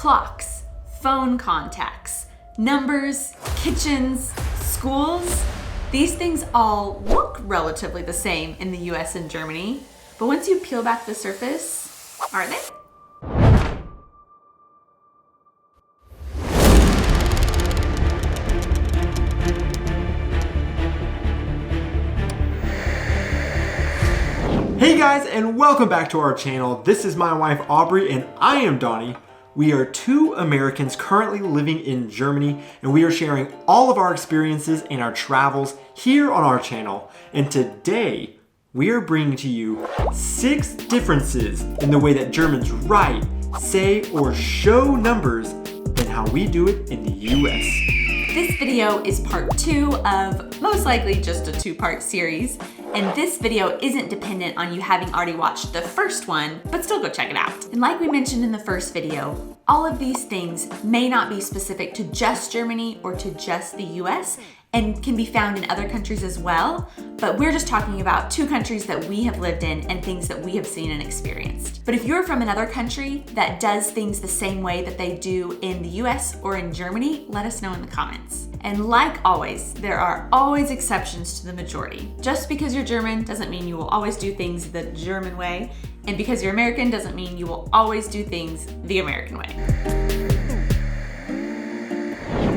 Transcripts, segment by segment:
clocks, phone contacts, numbers, kitchens, schools. These things all look relatively the same in the US and Germany, but once you peel back the surface, are they? Hey guys, and welcome back to our channel. This is my wife Aubrey and I am Donnie. We are two Americans currently living in Germany, and we are sharing all of our experiences and our travels here on our channel. And today we are bringing to you 6 differences in the way that Germans write, say, or show numbers than how we do it in the US. This video is part 2 of most likely just a 2-part series. And this video isn't dependent on you having already watched the first one, but still go check it out. And like we mentioned in the first video, all of these things may not be specific to just Germany or to just the US, and can be found in other countries as well, but we're just talking about 2 countries that we have lived in and things that we have seen and experienced. But if you're from another country that does things the same way that they do in the US or in Germany, let us know in the comments. And like always, there are always exceptions to the majority. Just because you're German doesn't mean you will always do things the German way, and because you're American doesn't mean you will always do things the American way.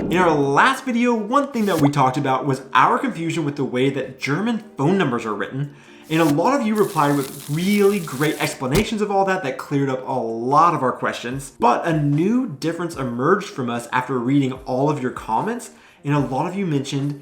In our last video, one thing that we talked about was our confusion with the way that German phone numbers are written, and a lot of you replied with really great explanations of all that cleared up a lot of our questions. But a new difference emerged from us after reading all of your comments, and a lot of you mentioned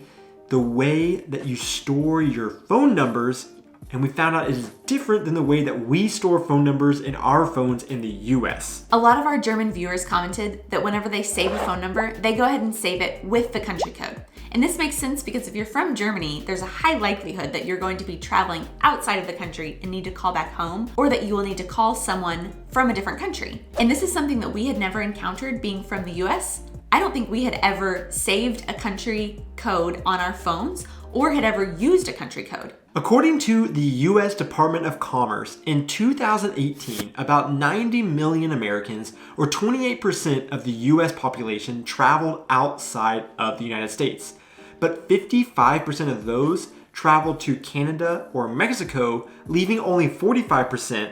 the way that you store your phone numbers, and we found out it is different than the way that we store phone numbers in our phones in the US. A lot of our German viewers commented that whenever they save a phone number, they go ahead and save it with the country code. And this makes sense because if you're from Germany, there's a high likelihood that you're going to be traveling outside of the country and need to call back home, or that you will need to call someone from a different country. And this is something that we had never encountered being from the US. I don't think we had ever saved a country code on our phones or had ever used a country code. According to the US Department of Commerce, in 2018, about 90 million Americans, or 28% of the US population, traveled outside of the United States. But 55% of those traveled to Canada or Mexico, leaving only 45%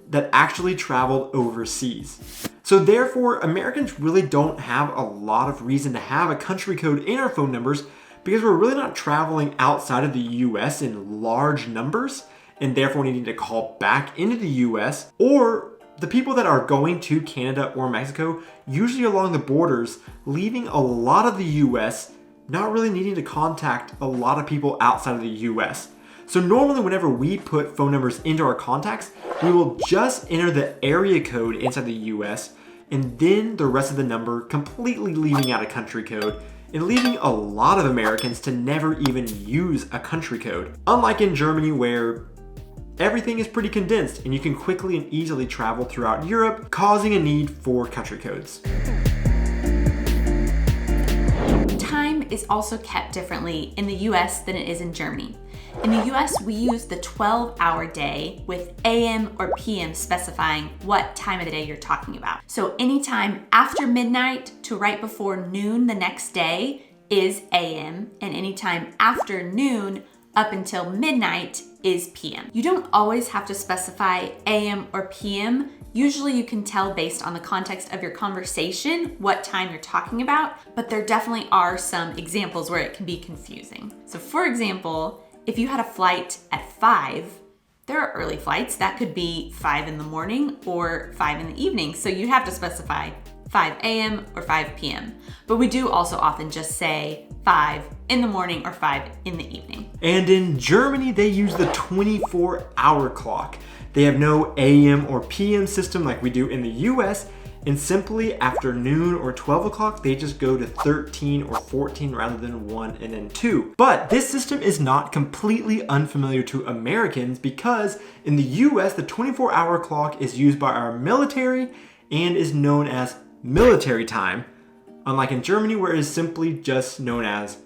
that actually traveled overseas. So therefore, Americans really don't have a lot of reason to have a country code in our phone numbers, because we're really not traveling outside of the US in large numbers and therefore needing to call back into the US, or the people that are going to Canada or Mexico, usually along the borders, leaving a lot of the US, not really needing to contact a lot of people outside of the US. So normally whenever we put phone numbers into our contacts, we will just enter the area code inside the US and then the rest of the number, completely leaving out a country code, and leaving a lot of Americans to never even use a country code. Unlike in Germany, where everything is pretty condensed and you can quickly and easily travel throughout Europe, causing a need for country codes. Time is also kept differently in the US than it is in Germany. In the US, we use the 12-hour day with AM or PM specifying what time of the day you're talking about. So anytime after midnight to right before noon the next day is AM, and anytime after noon up until midnight is PM. You don't always have to specify AM or PM. Usually you can tell based on the context of your conversation what time you're talking about, but there definitely are some examples where it can be confusing. So for example, if you had a flight at 5, there are early flights. That could be 5 in the morning or 5 in the evening. So you have to specify 5 a.m. or 5 p.m. But we do also often just say 5 in the morning or 5 in the evening. And in Germany, they use the 24-hour clock. They have no AM or PM system like we do in the US, and simply after noon or 12 o'clock, they just go to 13 or 14 rather than 1 and then 2. But this system is not completely unfamiliar to Americans, because in the US, the 24-hour clock is used by our military and is known as military time, unlike in Germany where it is simply just known as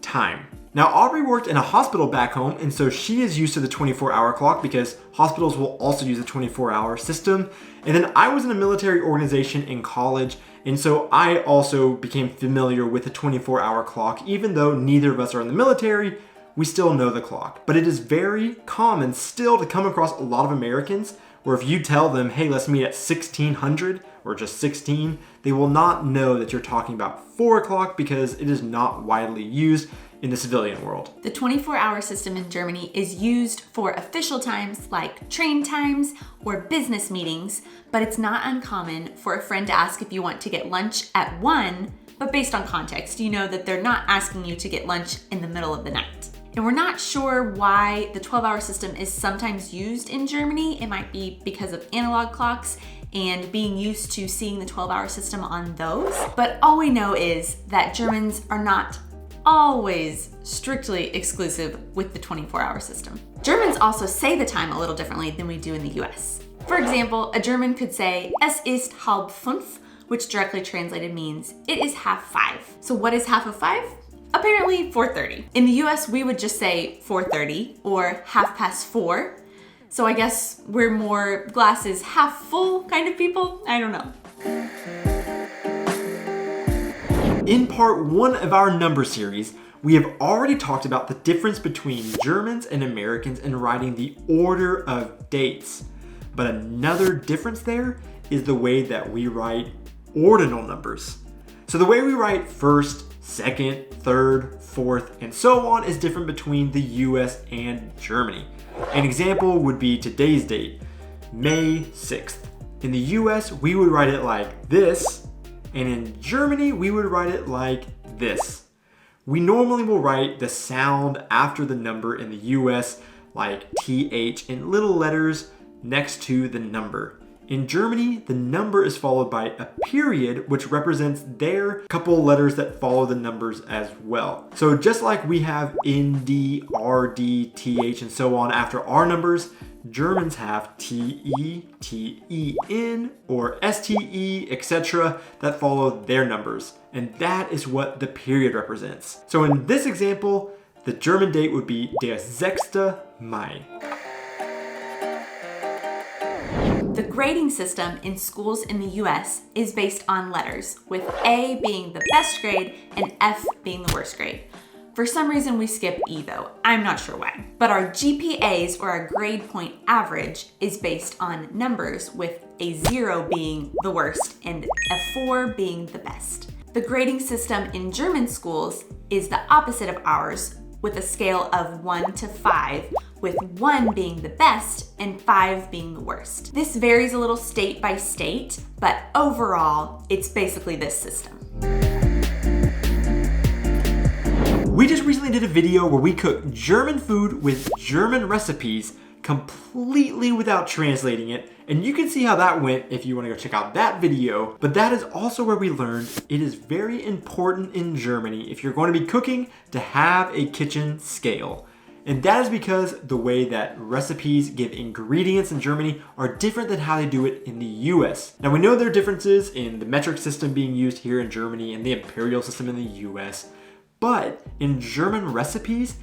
time. Now, Aubrey worked in a hospital back home, and so she is used to the 24-hour clock because hospitals will also use a 24-hour system. And then I was in a military organization in college, and so I also became familiar with the 24-hour clock. Even though neither of us are in the military, we still know the clock. But it is very common still to come across a lot of Americans where if you tell them, hey, let's meet at 1600 or just 16, they will not know that you're talking about 4 o'clock because it is not widely used in the civilian world. The 24-hour system in Germany is used for official times like train times or business meetings, but it's not uncommon for a friend to ask if you want to get lunch at 1, but based on context, you know that they're not asking you to get lunch in the middle of the night. And we're not sure why the 12-hour system is sometimes used in Germany. It might be because of analog clocks and being used to seeing the 12-hour system on those. But all we know is that Germans are not always strictly exclusive with the 24-hour system. Germans also say the time a little differently than we do in the US. For example, a German could say, es ist halb fünf, which directly translated means it is 4:30. So what is 4:30? Apparently 4:30. In the US, we would just say 4:30 or 4:30. So I guess we're more glass is half full kind of people. I don't know. In part 1 of our number series, we have already talked about the difference between Germans and Americans in writing the order of dates. But another difference there is the way that we write ordinal numbers. So the way we write first, second, third, fourth, and so on is different between the US and Germany. An example would be today's date, May 6th. In the US, we would write it like this, and in Germany, we would write it like this. We normally will write the sound after the number in the US like TH in little letters next to the number. In Germany, the number is followed by a period, which represents their couple letters that follow the numbers as well. So just like we have ND, RD, TH, and so on after our numbers, Germans have TE, TEN, or STE, etc. that follow their numbers. And that is what the period represents. So in this example, the German date would be der 6. Mai. The grading system in schools in the US is based on letters, with A being the best grade and F being the worst grade. For some reason we skip E though, I'm not sure why. But our GPAs, or our grade point average, is based on numbers, with a 0 being the worst and a 4 being the best. The grading system in German schools is the opposite of ours, with a scale of 1 to 5, with 1 being the best and 5 being the worst. This varies a little state by state, but overall, it's basically this system. We just recently did a video where we cooked German food with German recipes completely without translating it, and you can see how that went if you want to go check out that video. But that is also where we learned it is very important in Germany, if you're going to be cooking, to have a kitchen scale. And that is because the way that recipes give ingredients in Germany are different than how they do it in the US. Now we know there are differences in the metric system being used here in Germany and the imperial system in the US, but in German recipes,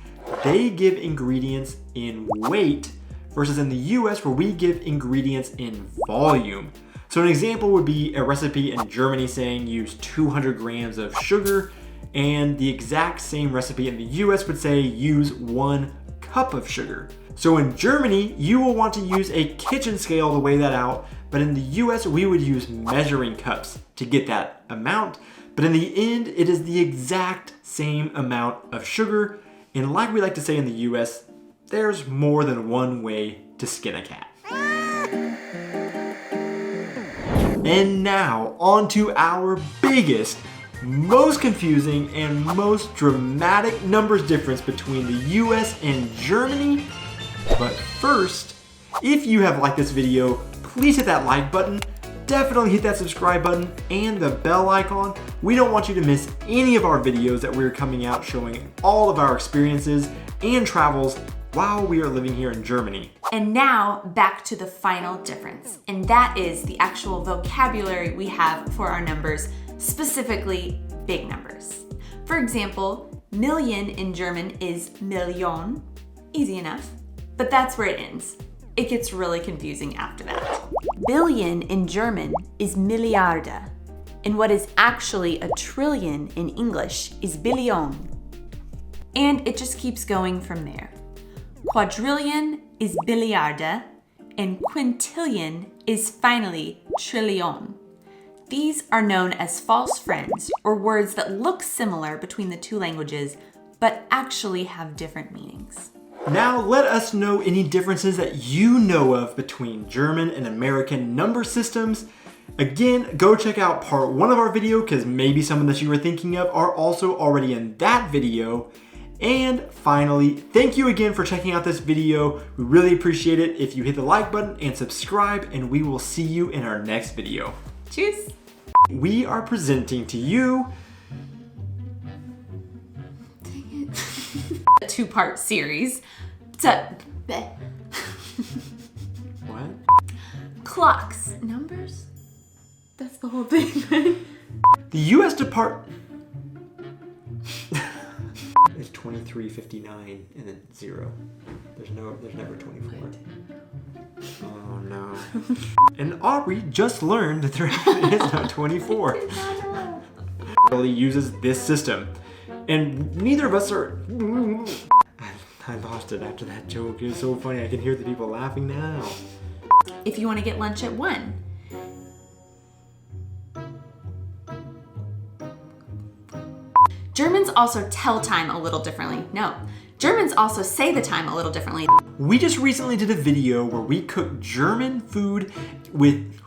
they give ingredients in weight versus in the US where we give ingredients in volume. So an example would be a recipe in Germany saying use 200 grams of sugar, and the exact same recipe in the US would say use 1 cup of sugar. So in Germany, you will want to use a kitchen scale to weigh that out, but in the US, we would use measuring cups to get that amount. But in the end, it is the exact same amount of sugar. And like we like to say in the US, there's more than one way to skin a cat. And now, on to our biggest, most confusing, and most dramatic numbers difference between the US and Germany. But first, if you have liked this video, please hit that like button. Definitely hit that subscribe button and the bell icon. We don't want you to miss any of our videos that we're coming out showing all of our experiences and travels while we are living here in Germany. And now back to the final difference, and that is the actual vocabulary we have for our numbers, specifically big numbers. For example, Million in German is Million. Easy enough. But that's where it ends. It gets really confusing after that. Billion in German is Milliarde. And what is actually a trillion in English is Billion. And it just keeps going from there. Quadrillion is Billiarde, and quintillion is finally trillion. These are known as false friends, or words that look similar between the two languages, but actually have different meanings. Now let us know any differences that you know of between German and American number systems. Again, go check out part 1 of our video because maybe some of that you were thinking of are also already in that video. And finally, thank you again for checking out this video. We really appreciate it if you hit the like button and subscribe, and we will see you in our next video. Cheers! We are presenting to you a 2-part series. what? Clocks. Numbers? That's the whole thing. The U.S. Department. It's 23:59 and then 0. There's never 24. Oh no. And Aubrey just learned that there is no 24. Really uses this system. And neither of us are. I lost it after that joke. It was so funny. I can hear the people laughing now. If you want to get lunch at 1. Germans also tell time a little differently. No, Germans also say the time a little differently. We just recently did a video where we cooked German food with